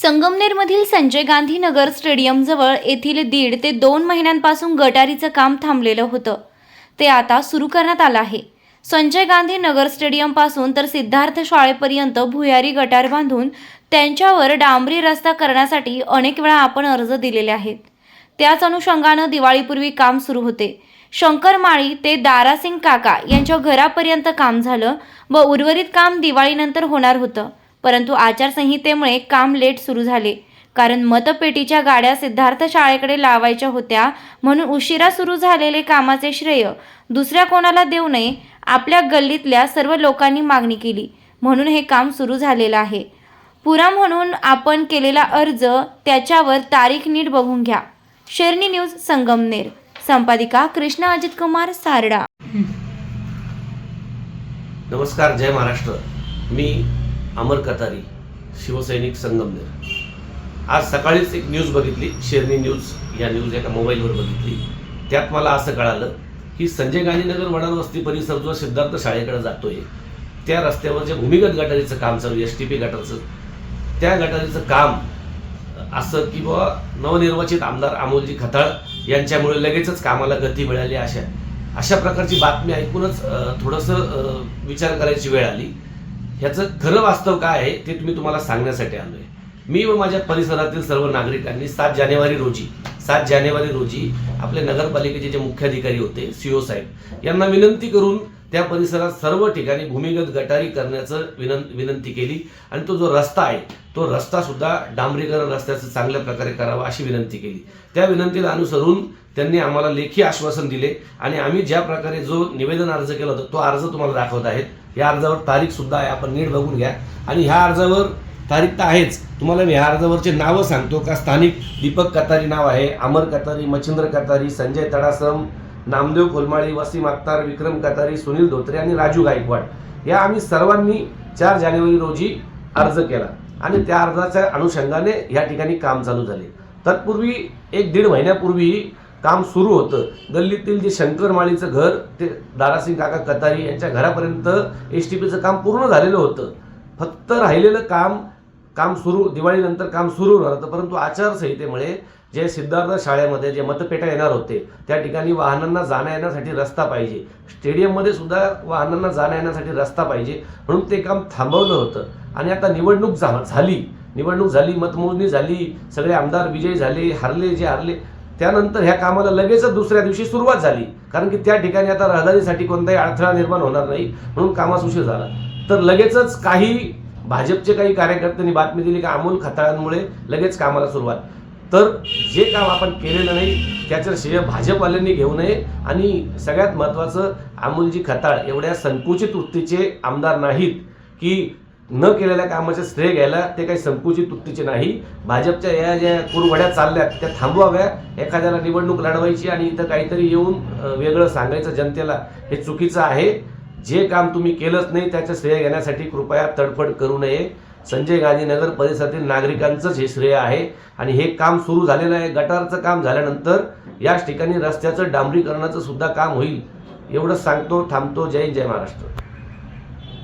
संगमनेरमधील संजय गांधी नगर स्टेडियमजवळ येथील 1.5 ते 2 महिन्यांपासून गटारीचं काम थांबलेलं होतं. ते आता सुरू करण्यात आलं आहे. संजय गांधी नगर स्टेडियमपासून तर सिद्धार्थ शाळेपर्यंत भुयारी गटार बांधून त्यांच्यावर डांबरी रस्ता करण्यासाठी अनेक वेळा आपण अर्ज दिलेले आहेत. त्याच अनुषंगानं दिवाळीपूर्वी काम सुरू होते. शंकर माळी ते दारासिंग काका यांच्या घरापर्यंत काम झालं व उर्वरित काम दिवाळीनंतर होणार होतं. परंतु आचारसंहितेमुळे काम लेट सुरू झाले, कारण मतपेटीच्या गाड्या सिद्धार्थ शाळेकडे लावायच्या होत्या, म्हणून उशिरा सुरू झालेले कामाचे श्रेय दुसऱ्या कोणाला देऊ नये, आपल्या गल्लीतल्या सर्व लोकांनी मागणी केली, म्हणून हे काम सुरू झालेलं आहे. पुरा म्हणून आपण केलेला अर्ज, त्याच्यावर तारीख नीट बघून घ्या. शेरनी न्यूज संगमनेर. संपादिका कृष्णा अजित कुमार सारडा. नमस्कार, जय महाराष्ट्र. मी अमर कतारी, शिवसैनिक संगमनेर. आज सकाळीच एक न्यूज बघितली, शेरनी न्यूज या न्यूज एका मोबाईलवर बघितली. त्यात मला असं कळालं की संजय गांधीनगर वडार वस्ती परिसर जो सिद्धार्थ शाळेकडे जातोय, त्या रस्त्यावर जे भूमिगत गटारीचं काम चालू आहे, STP गटारचं, त्या गटारीचं काम असं की बाबा नवनिर्वाचित आमदार अमोलजी खताळ यांच्यामुळे लगेचच कामाला गती मिळाली, अशा प्रकारची बातमी ऐकूनच थोडंसं विचार करायची वेळ आली. ह्याचं खरं वास्तव काय आहे ते तुम्हाला सांगण्यासाठी आलोय. मी व माझ्या परिसरातील सर्व नागरिकांनी 7 जानेवारी रोजी आपले नगरपालिकेचे जे मुख्याधिकारी होते, CO साहेब यांना विनंती करून त्या परिसरात सर्व ठिकाणी भूमिगत गटारी करण्याचं विनंती केली. आणि तो जो रस्ता आहे, तो रस्ता सुद्धा डांबरीकरण रस्त्याचं चांगल्या प्रकारे करावा अशी विनंती केली. त्या विनंतीला अनुसरून त्यांनी आम्हाला लेखी आश्वासन दिले आणि आम्ही ज्या प्रकारे जो निवेदन अर्ज केला होता तो अर्ज तुम्हाला दाखवत आहेत. या अर्जावर तारीख सुद्धा आहे, आपण नीट बघून घ्या. आणि ह्या अर्जावर तारीख तर आहेच, तुम्हाला मी ह्या अर्जावरचे नावं सांगतो का. स्थानिक दीपक कतारी नाव आहे, अमर कतारी, मच्छिंद्र कतारी, संजय तडासम, नामदेव खोलमाळी, वसीम अख्तार, विक्रम कतारी, सुनील धोत्रे आणि राजू गायकवाड. या आम्ही सर्वांनी 4 जानेवारी रोजी अर्ज केला आणि त्या अर्जाच्या अनुषंगाने या ठिकाणी काम चालू झाले. तत्पूर्वी 1-1.5 महिन्यापूर्वी काम सुरू होतं. गल्लीतील जे शंकर माळीचं घर ते दारासिंग काका कतारी यांच्या घरापर्यंत STPचं काम पूर्ण झालेलं होतं. फक्त राहिलेलं काम सुरू, दिवाळीनंतर काम सुरू होणार होतं. परंतु आचारसंहितेमुळे जे सिद्धार्थ शाळेमध्ये जे मतपेट्या येणार होते त्या ठिकाणी वाहनांना जाण्या येण्यासाठी रस्ता पाहिजे, स्टेडियममध्ये सुद्धा वाहनांना जाण्या येण्यासाठी रस्ता पाहिजे, म्हणून ते काम थांबवलं होतं. आणि आता निवडणूक झाली, मतमोजणी झाली, सगळे आमदार विजयी झाले, हारले. त्यानंतर ह्या कामाला लगेचच दुसऱ्या दिवशी सुरुवात झाली, कारण की त्या ठिकाणी आता रहदारीसाठी कोणताही अडथळा निर्माण होणार नाही म्हणून कामास उशीर झाला. तर लगेचच भाजपचे काही कार्यकर्त्यांनी बातमी दिली की अमोल खताळांमुळे लगेच कामाला सुरुवात. तर जे काम आपण केलेलं नाही त्याचं श्रेय भाजपवाल्यांनी घेऊ नये. आणि सगळ्यात महत्त्वाचं, अमोलजी खताळ एवढ्या संकुचित वृत्तीचे आमदार नाहीत की न केलेल्या कामाचे श्रेय घ्यायला. ते काही संकुचित वृत्तीचे नाही. भाजपच्या या ज्या कुरघोड्या चालल्यात त्या थांबवाव्या. एखाद्याला निवडणूक लढवायची आणि इथं काहीतरी येऊन वेगळं सांगायचं जनतेला, हे चुकीचं आहे. जे काम तुम्ही केलंच नाही त्याचं श्रेय घेण्यासाठी कृपया तडफड करू नये. संजय गांधी नगर परिसरातील नागरिकांचंच हे श्रेय आहे. आणि हे काम सुरू झालेलं आहे. गटारचं काम झाल्यानंतर याच ठिकाणी रस्त्याचं डांबरीकरणाचं सुद्धा काम होईल, एवढंच सांगतो. थांबतो. जय हिंद, जय महाराष्ट्र.